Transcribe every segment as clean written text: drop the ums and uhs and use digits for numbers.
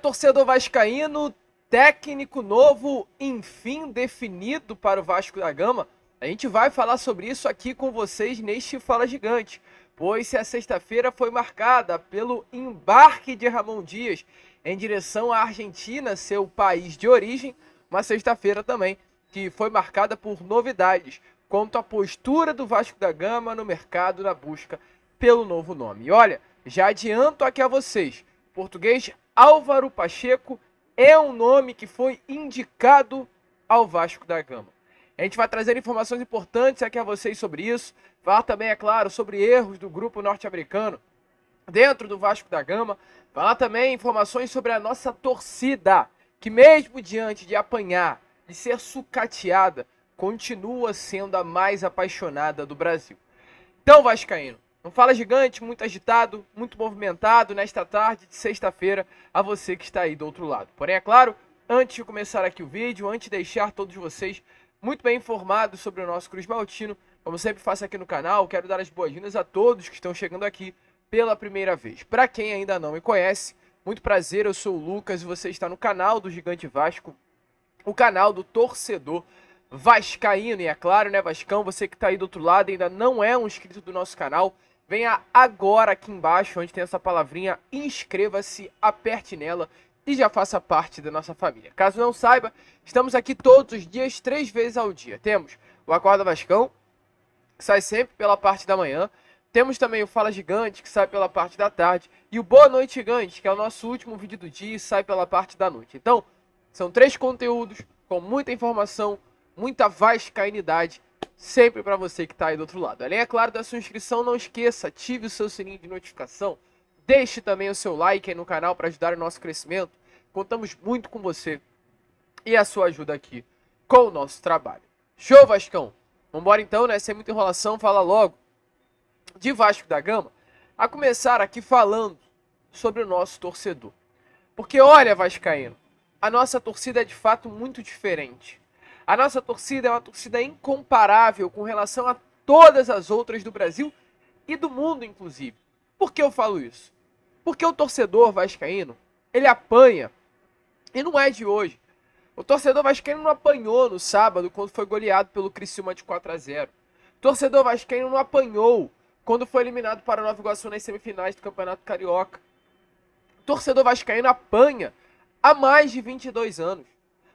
Torcedor vascaíno, técnico novo, enfim definido para o Vasco da Gama. A gente vai falar sobre isso aqui com vocês neste Fala Gigante, pois se a sexta-feira foi marcada pelo embarque de Ramon Dias em direção à Argentina, seu país de origem, uma sexta-feira também que foi marcada por novidades quanto à postura do Vasco da Gama no mercado na busca pelo novo nome. E olha, já adianto aqui a vocês, português Álvaro Pacheco é um nome que foi indicado ao Vasco da Gama. A gente vai trazer informações importantes aqui a vocês sobre isso. Falar também, é claro, sobre erros do grupo norte-americano dentro do Vasco da Gama. Falar também informações sobre a nossa torcida, que mesmo diante de apanhar, de ser sucateada, continua sendo a mais apaixonada do Brasil. Então, vascaíno, um Fala Gigante, muito agitado, muito movimentado nesta tarde de sexta-feira a você que está aí do outro lado. Porém, é claro, antes de começar aqui o vídeo, antes de deixar todos vocês muito bem informados sobre o nosso Cruz Maltino, como sempre faço aqui no canal, quero dar as boas-vindas a todos que estão chegando aqui pela primeira vez. Para quem ainda não me conhece, muito prazer, eu sou o Lucas e você está no canal do Gigante Vasco, o canal do torcedor vascaíno. E é claro, né, Vascão, você que está aí do outro lado e ainda não é um inscrito do nosso canal, venha agora aqui embaixo, onde tem essa palavrinha, inscreva-se, aperte nela e já faça parte da nossa família. Caso não saiba, estamos aqui todos os dias, 3 vezes ao dia. Temos o Acorda Vascão, que sai sempre pela parte da manhã. Temos também o Fala Gigante, que sai pela parte da tarde. E o Boa Noite Gigante, que é o nosso último vídeo do dia e sai pela parte da noite. Então, são 3 conteúdos com muita informação, muita vascainidade, sempre para você que está aí do outro lado. Além, é claro, da sua inscrição, não esqueça, ative o seu sininho de notificação. Deixe também o seu like aí no canal para ajudar o nosso crescimento. Contamos muito com você e a sua ajuda aqui com o nosso trabalho. Show, Vascão? Vambora então, né? Sem muita enrolação, fala logo de Vasco da Gama. A começar aqui falando sobre o nosso torcedor. Porque olha, vascaíno, a nossa torcida é de fato muito diferente. A nossa torcida é uma torcida incomparável com relação a todas as outras do Brasil e do mundo, inclusive. Por que eu falo isso? Porque o torcedor vascaíno, ele apanha, e não é de hoje. O torcedor vascaíno não apanhou no sábado quando foi goleado pelo Criciúma de 4-0. O torcedor vascaíno não apanhou quando foi eliminado para o Nova Iguaçu nas semifinais do Campeonato Carioca. O torcedor vascaíno apanha há mais de 22 anos.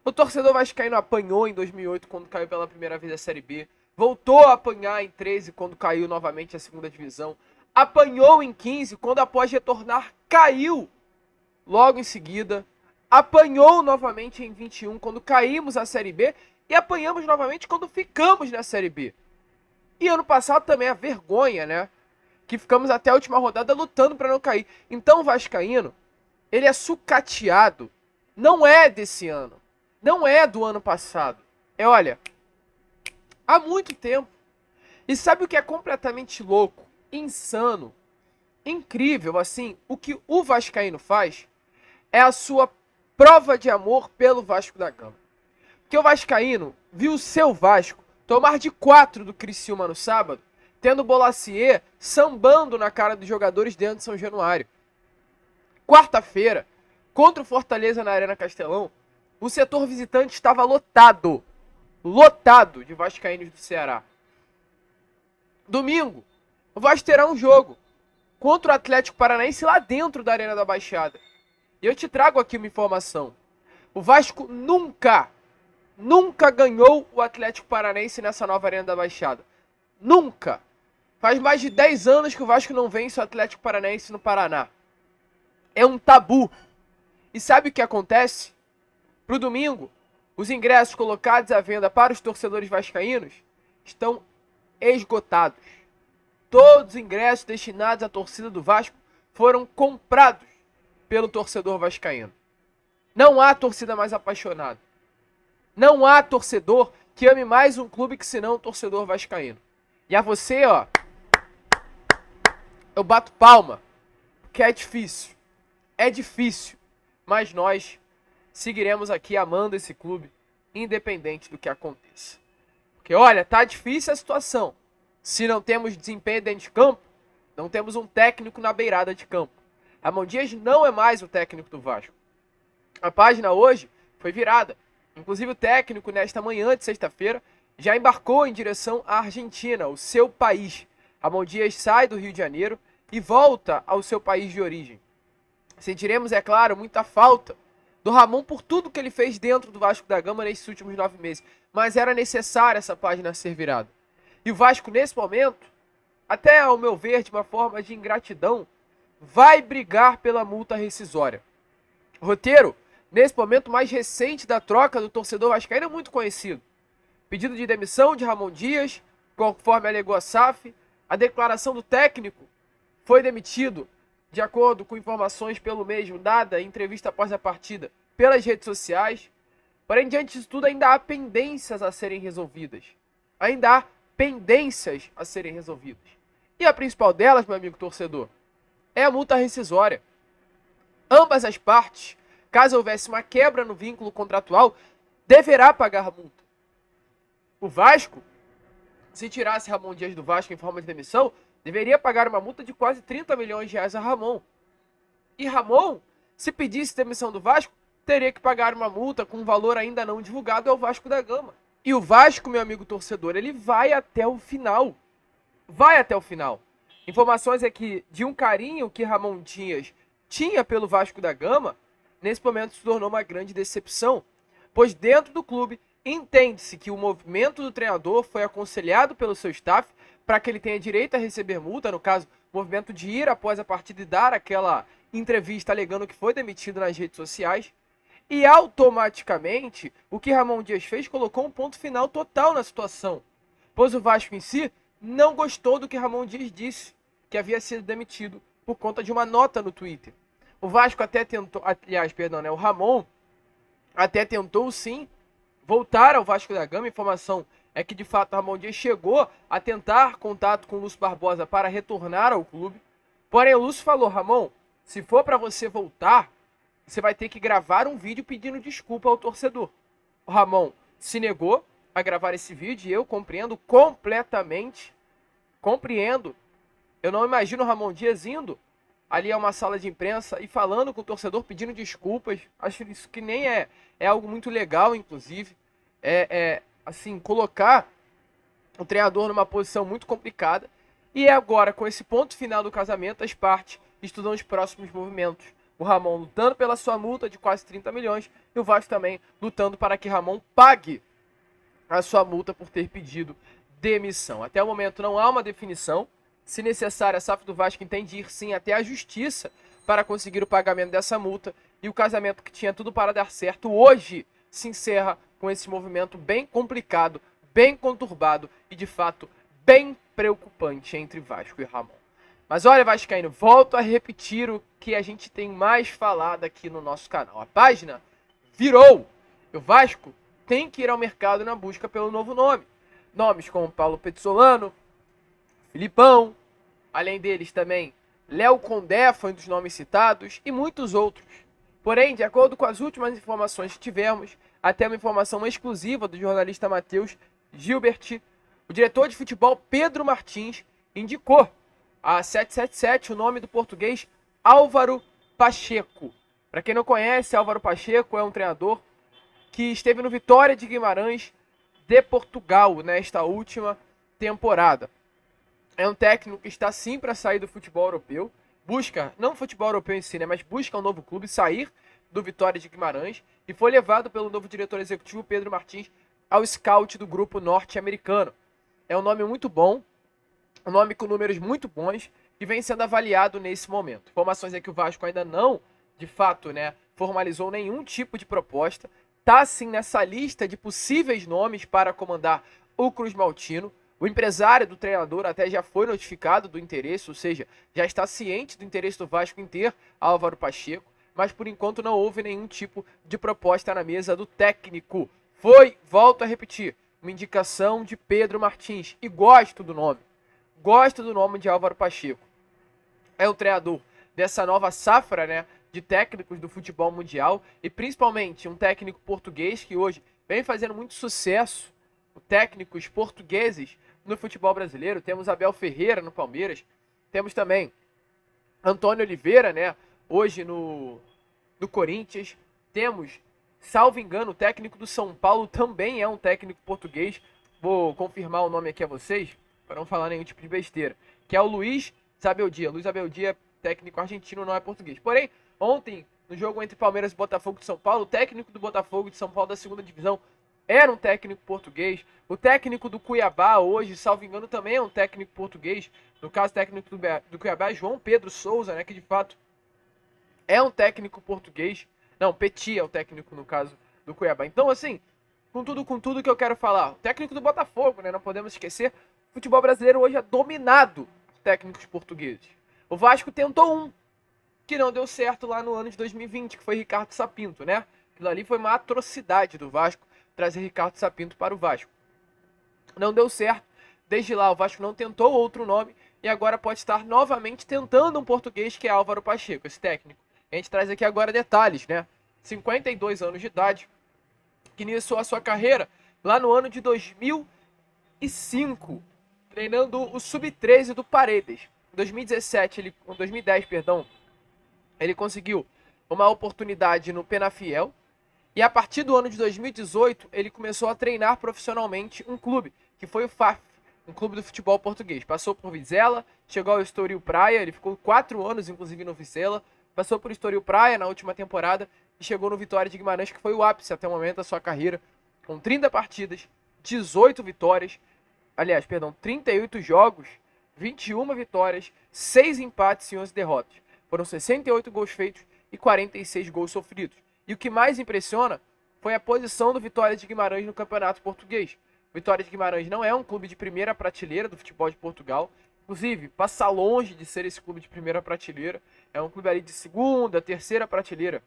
O torcedor vascaíno apanhou em 2008 quando caiu pela primeira vez a Série B. Voltou a apanhar em 13 quando caiu novamente a segunda divisão. Apanhou em 15 quando após retornar caiu logo em seguida. Apanhou novamente em 21 quando caímos a Série B. E apanhamos novamente quando ficamos na Série B. E ano passado também a vergonha, né? Que ficamos até a última rodada lutando para não cair. Então o vascaíno, ele é sucateado. Não é desse ano. Não é do ano passado. É, olha, há muito tempo. E sabe o que é completamente louco, insano, incrível, assim? O que o vascaíno faz é a sua prova de amor pelo Vasco da Gama. Porque o vascaíno viu o seu Vasco tomar de 4 do Criciúma no sábado, tendo o Bolacier sambando na cara dos jogadores dentro de São Januário. Quarta-feira, contra o Fortaleza na Arena Castelão, o setor visitante estava lotado de vascaínos do Ceará. Domingo, o Vasco terá um jogo contra o Atlético Paranaense lá dentro da Arena da Baixada. E eu te trago aqui uma informação. O Vasco nunca ganhou o Atlético Paranaense nessa nova Arena da Baixada. Nunca. Faz mais de 10 anos que o Vasco não vence o Atlético Paranaense no Paraná. É um tabu. E sabe o que acontece? Pro domingo, os ingressos colocados à venda para os torcedores vascaínos estão esgotados. Todos os ingressos destinados à torcida do Vasco foram comprados pelo torcedor vascaíno. Não há torcida mais apaixonada. Não há torcedor que ame mais um clube que senão o torcedor vascaíno. E a você, ó, eu bato palma, porque é difícil. É difícil, mas nós seguiremos aqui amando esse clube, independente do que aconteça. Porque, olha, tá difícil a situação. Se não temos desempenho dentro de campo, não temos um técnico na beirada de campo. Ramon Dias não é mais o técnico do Vasco. A página hoje foi virada. Inclusive o técnico, nesta manhã de sexta-feira, já embarcou em direção à Argentina, o seu país. Ramon Dias sai do Rio de Janeiro e volta ao seu país de origem. Sentiremos, é claro, muita falta do Ramon por tudo que ele fez dentro do Vasco da Gama nesses últimos 9 meses. Mas era necessária essa página ser virada. E o Vasco, nesse momento, até ao meu ver, de uma forma de ingratidão, vai brigar pela multa rescisória. O roteiro, nesse momento mais recente da troca do torcedor vascaíno, é muito conhecido. Pedido de demissão de Ramon Dias, conforme alegou a SAF, a declaração do técnico foi demitido, de acordo com informações pelo mesmo, dada em entrevista após a partida pelas redes sociais. Porém, diante disso tudo, ainda há pendências a serem resolvidas. Ainda há pendências a serem resolvidas. E a principal delas, meu amigo torcedor, é a multa rescisória. Ambas as partes, caso houvesse uma quebra no vínculo contratual, deverá pagar a multa. O Vasco, se tirasse Ramon Dias do Vasco em forma de demissão, deveria pagar uma multa de quase 30 milhões de reais a Ramon. E Ramon, se pedisse demissão do Vasco, teria que pagar uma multa com um valor ainda não divulgado ao Vasco da Gama. E o Vasco, meu amigo torcedor, ele vai até o final. Vai até o final. Informações é que de um carinho que Ramon Dias tinha pelo Vasco da Gama, nesse momento se tornou uma grande decepção. Pois dentro do clube, entende-se que o movimento do treinador foi aconselhado pelo seu staff para que ele tenha direito a receber multa, no caso, o movimento de ir após a partida e dar aquela entrevista alegando que foi demitido nas redes sociais. E automaticamente, o que Ramon Dias fez colocou um ponto final total na situação. Pois o Vasco em si não gostou do que Ramon Dias disse, que havia sido demitido por conta de uma nota no Twitter. O Vasco até tentou, o Ramon até tentou sim voltar ao Vasco da Gama. A informação é que de fato Ramon Dias chegou a tentar contato com o Lúcio Barbosa para retornar ao clube. Porém o Lúcio falou: Ramon, se for para você voltar, você vai ter que gravar um vídeo pedindo desculpa ao torcedor. O Ramon se negou a gravar esse vídeo e eu compreendo completamente. Compreendo. Eu não imagino o Ramon Dias indo ali a uma sala de imprensa e falando com o torcedor, pedindo desculpas. Acho isso que nem é algo muito legal, inclusive. Assim, colocar o treinador numa posição muito complicada. E agora, com esse ponto final do casamento, as partes estudam os próximos movimentos. O Ramon lutando pela sua multa de quase 30 milhões e o Vasco também lutando para que Ramon pague a sua multa por ter pedido demissão. Até o momento não há uma definição. Se necessário, a SAF do Vasco entende ir sim até a justiça para conseguir o pagamento dessa multa. E o casamento que tinha tudo para dar certo hoje se encerra com esse movimento bem complicado, bem conturbado e de fato bem preocupante entre Vasco e Ramon. Mas olha, vascaíno, volto a repetir o que a gente tem mais falado aqui no nosso canal. A página virou. O Vasco tem que ir ao mercado na busca pelo novo nome. Nomes como Paulo Pezzolano, Filipão, além deles também Léo Condé foi um dos nomes citados e muitos outros. Porém, de acordo com as últimas informações que tivemos, até uma informação exclusiva do jornalista Matheus Gilbert, o diretor de futebol Pedro Martins indicou a 777 o nome do português Álvaro Pacheco. Para quem não conhece, Álvaro Pacheco é um treinador que esteve no Vitória de Guimarães de Portugal nesta última temporada. É um técnico que está sim para sair do futebol europeu, busca, não o futebol europeu em si, né, mas busca um novo clube, sair do Vitória de Guimarães, e foi levado pelo novo diretor executivo Pedro Martins ao scout do grupo norte-americano. É um nome muito bom, um nome com números muito bons, que vem sendo avaliado nesse momento. Informações é que o Vasco ainda não, de fato, formalizou nenhum tipo de proposta, está sim nessa lista de possíveis nomes para comandar o Cruz Maltino. O empresário do treinador até já foi notificado do interesse, ou seja, já está ciente do interesse do Vasco em ter Álvaro Pacheco, mas por enquanto não houve nenhum tipo de proposta na mesa do técnico. Foi, volto a repetir, uma indicação de Pedro Martins, e gosto do nome de Álvaro Pacheco. É o treinador dessa nova safra, de técnicos do futebol mundial, e principalmente um técnico português que hoje vem fazendo muito sucesso, técnicos portugueses no futebol brasileiro. Temos Abel Ferreira no Palmeiras, temos também Antônio Oliveira, hoje no Corinthians, temos, salvo engano, o técnico do São Paulo também é um técnico português. Vou confirmar o nome aqui a vocês, para não falar nenhum tipo de besteira, que é o Luiz Abel Luiz Abel é técnico argentino, não é português. Porém, ontem, no jogo entre Palmeiras e Botafogo de São Paulo, o técnico do Botafogo de São Paulo da segunda divisão era um técnico português. O técnico do Cuiabá hoje, salvo engano, também é um técnico português. No caso, o técnico do Cuiabá é João Pedro Souza, né, que de fato é um técnico português. Não, Petit é o técnico, no caso, do Cuiabá. Então, assim, com tudo que eu quero falar, o técnico do Botafogo, né, não podemos esquecer, o futebol brasileiro hoje é dominado por técnicos portugueses. O Vasco tentou um, que não deu certo lá no ano de 2020, que foi Ricardo Sapinto, né? Aquilo ali foi uma atrocidade do Vasco, trazer Ricardo Sapinto para o Vasco. Não deu certo. Desde lá o Vasco não tentou outro nome e agora pode estar novamente tentando um português, que é Álvaro Pacheco, esse técnico. A gente traz aqui agora detalhes, né? 52 anos de idade, que iniciou a sua carreira lá no ano de 2005, treinando o Sub-13 do Paredes. Em 2010, ele conseguiu uma oportunidade no Penafiel. E a partir do ano de 2018, ele começou a treinar profissionalmente um clube, que foi o FAF, um clube do futebol português. Passou por Vizela, chegou ao Estoril Praia, ele ficou 4 anos, inclusive, no Vizela. Passou por Estoril Praia na última temporada e chegou no Vitória de Guimarães, que foi o ápice até o momento da sua carreira, com 30 partidas, 18 vitórias, 38 jogos, 21 vitórias, 6 empates e 11 derrotas. Foram 68 gols feitos e 46 gols sofridos. E o que mais impressiona foi a posição do Vitória de Guimarães no Campeonato Português. O Vitória de Guimarães não é um clube de primeira prateleira do futebol de Portugal. Inclusive, passa longe de ser esse clube de primeira prateleira. É um clube ali de segunda, terceira prateleira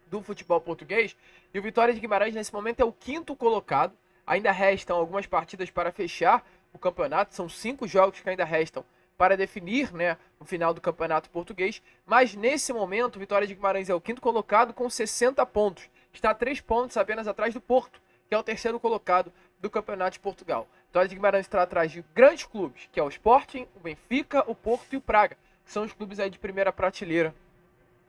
do futebol português. E o Vitória de Guimarães, nesse momento, é o 5º colocado. Ainda restam algumas partidas para fechar o campeonato. São 5 jogos que ainda restam para definir, né, o final do Campeonato Português. Mas nesse momento, o Vitória de Guimarães é o 5º colocado com 60 pontos. Está a 3 pontos apenas atrás do Porto, que é o 3º colocado do Campeonato de Portugal. Vitória de Guimarães está atrás de grandes clubes, que é o Sporting, o Benfica, o Porto e o Praga, que são os clubes aí de primeira prateleira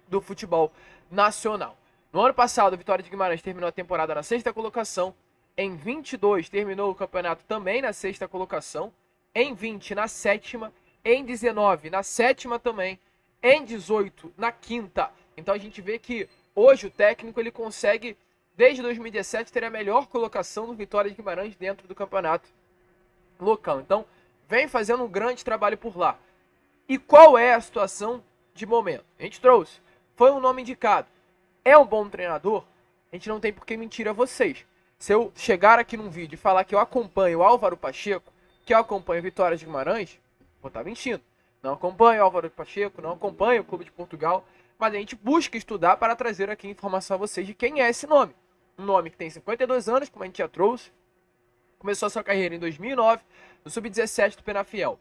do futebol nacional. No ano passado, o Vitória de Guimarães terminou a temporada na 6ª colocação. Em 22, terminou o campeonato também na 6ª colocação. Em 20, na 7ª. Em 19, na 7ª também. Em 18, na 5ª. Então a gente vê que hoje o técnico ele consegue, desde 2017, ter a melhor colocação do Vitória de Guimarães dentro do campeonato local. Então vem fazendo um grande trabalho por lá. E qual é a situação de momento? A gente trouxe. Foi um nome indicado. É um bom treinador? A gente não tem por que mentir a vocês. Se eu chegar aqui num vídeo e falar que eu acompanho o Álvaro Pacheco, que eu acompanho Vitória de Guimarães, vou estar mentindo. Não acompanho o Álvaro Pacheco, não acompanho o Clube de Portugal, mas a gente busca estudar para trazer aqui informação a vocês de quem é esse nome. Um nome que tem 52 anos, como a gente já trouxe, começou a sua carreira em 2009, no Sub-17 do Penafiel.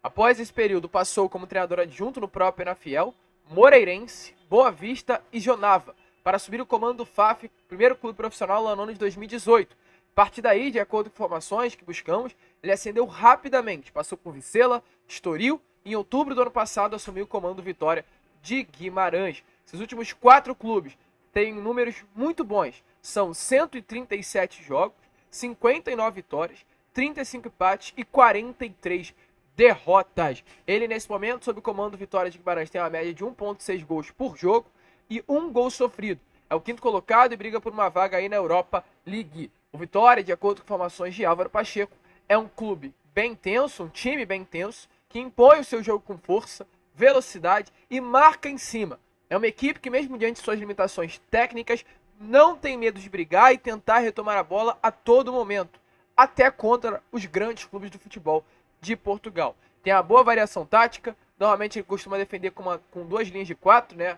Após esse período, passou como treinador adjunto no próprio Penafiel, Moreirense, Boa Vista e Jonava, para assumir o comando do FAF, primeiro clube profissional, no ano de 2018. A partir daí, de acordo com informações que buscamos, ele ascendeu rapidamente, passou por Vizela, Estoril e em outubro do ano passado assumiu o comando do Vitória de Guimarães. Esses últimos 4 clubes têm números muito bons, são 137 jogos, 59 vitórias, 35 empates e 43 derrotas. Ele, nesse momento, sob o comando do Vitória de Guimarães, tem uma média de 1,6 gols por jogo e 1 gol sofrido. É o 5º colocado e briga por uma vaga aí na Europa League. O Vitória, de acordo com informações de Álvaro Pacheco, é um clube bem tenso, um time bem tenso, que impõe o seu jogo com força, velocidade e marca em cima. É uma equipe que, mesmo diante de suas limitações técnicas, não tem medo de brigar e tentar retomar a bola a todo momento, até contra os grandes clubes do futebol de Portugal. Tem uma boa variação tática, normalmente ele costuma defender com 2 linhas de 4, né?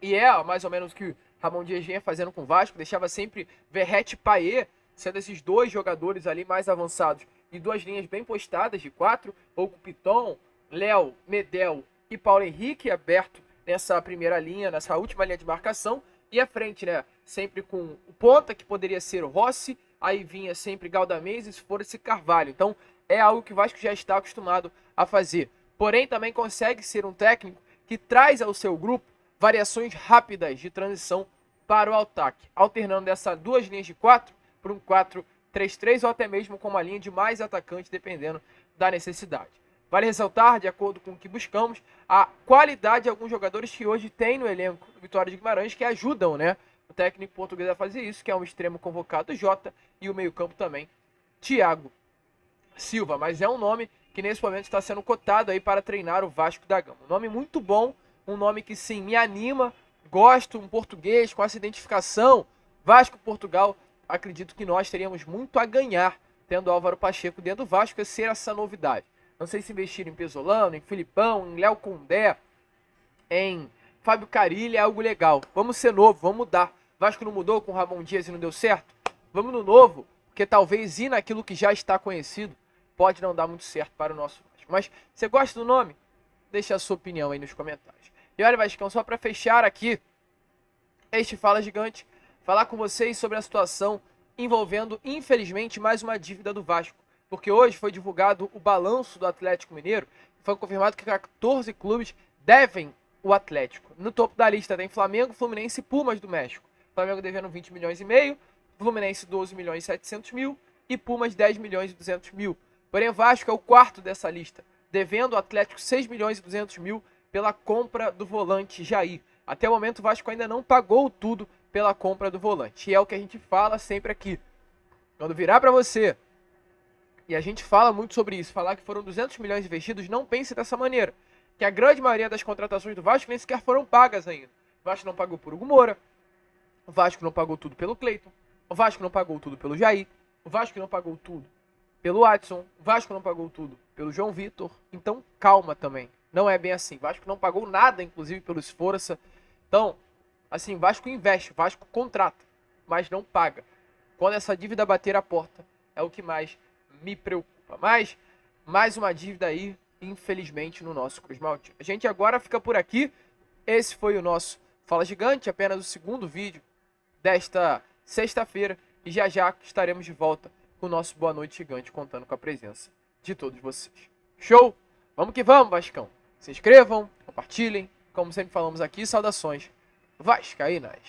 E é mais ou menos o que o Ramon Dias vinha fazendo com o Vasco, deixava sempre Verratti e Payet, sendo esses 2 jogadores ali mais avançados, e 2 linhas bem postadas de 4, ou com Piton, Léo, Medel e Paulo Henrique aberto nessa primeira linha, nessa última linha de marcação, e à frente, né, sempre com o ponta, que poderia ser o Rossi, aí vinha sempre Galdamez e se for esse Carvalho. Então é algo que o Vasco já está acostumado a fazer. Porém, também consegue ser um técnico que traz ao seu grupo variações rápidas de transição para o ataque, alternando dessas duas linhas de 4 por um 4-3-3 ou até mesmo com uma linha de mais atacante, dependendo da necessidade. Vale ressaltar, de acordo com o que buscamos, a qualidade de alguns jogadores que hoje tem no elenco do Vitória de Guimarães, que ajudam, né, o técnico português a fazer isso, que é um extremo convocado Jota e o meio-campo também, Thiago Silva. Mas é um nome que nesse momento está sendo cotado aí para treinar o Vasco da Gama. Um nome muito bom, um nome que sim, me anima, gosto, um português com essa identificação, Vasco-Portugal, acredito que nós teríamos muito a ganhar tendo Álvaro Pacheco dentro do Vasco, ser essa novidade. Não sei se investir em Pesolano, em Filipão, em Léo Condé, em Fábio Carilli é algo legal. Vamos ser novo, vamos mudar. Vasco não mudou com o Ramon Dias e não deu certo? Vamos no novo, porque talvez ir naquilo que já está conhecido pode não dar muito certo para o nosso Vasco. Mas você gosta do nome? Deixa a sua opinião aí nos comentários. E olha, Vascão, só para fechar aqui este Fala Gigante, falar com vocês sobre a situação envolvendo, infelizmente, mais uma dívida do Vasco. Porque hoje foi divulgado o balanço do Atlético Mineiro e foi confirmado que 14 clubes devem o Atlético. No topo da lista tem Flamengo, Fluminense e Pumas do México. Flamengo devendo 20 milhões e meio, Fluminense 12 milhões e 700 mil e Pumas 10 milhões e 200 mil. Porém, o Vasco é o quarto dessa lista, devendo o Atlético 6 milhões e 200 mil pela compra do volante Jair. Até o momento o Vasco ainda não pagou tudo pela compra do volante. E é o que a gente fala sempre aqui. Quando virar para você, e a gente fala muito sobre isso, falar que foram 200 milhões investidos, não pense dessa maneira. Que a grande maioria das contratações do Vasco nem sequer foram pagas ainda. O Vasco não pagou por Hugo Moura, o Vasco não pagou tudo pelo Cleiton, o Vasco não pagou tudo pelo Jair, o Vasco não pagou tudo pelo Adson, o Vasco não pagou tudo pelo João Vitor. Então calma também, não é bem assim. O Vasco não pagou nada, inclusive, pelo Esforça. Então, assim, o Vasco investe, o Vasco contrata, mas não paga. Quando essa dívida bater a porta, é o que mais me preocupa. Mas, mais uma dívida aí, infelizmente, no nosso Cruz Maltino. A gente agora fica por aqui. Esse foi o nosso Fala Gigante, apenas o segundo vídeo desta sexta-feira. E já já estaremos de volta com o nosso Boa Noite Gigante, contando com a presença de todos vocês. Show? Vamos que vamos, Vascão. Se inscrevam, compartilhem. Como sempre falamos aqui, saudações vascaínas.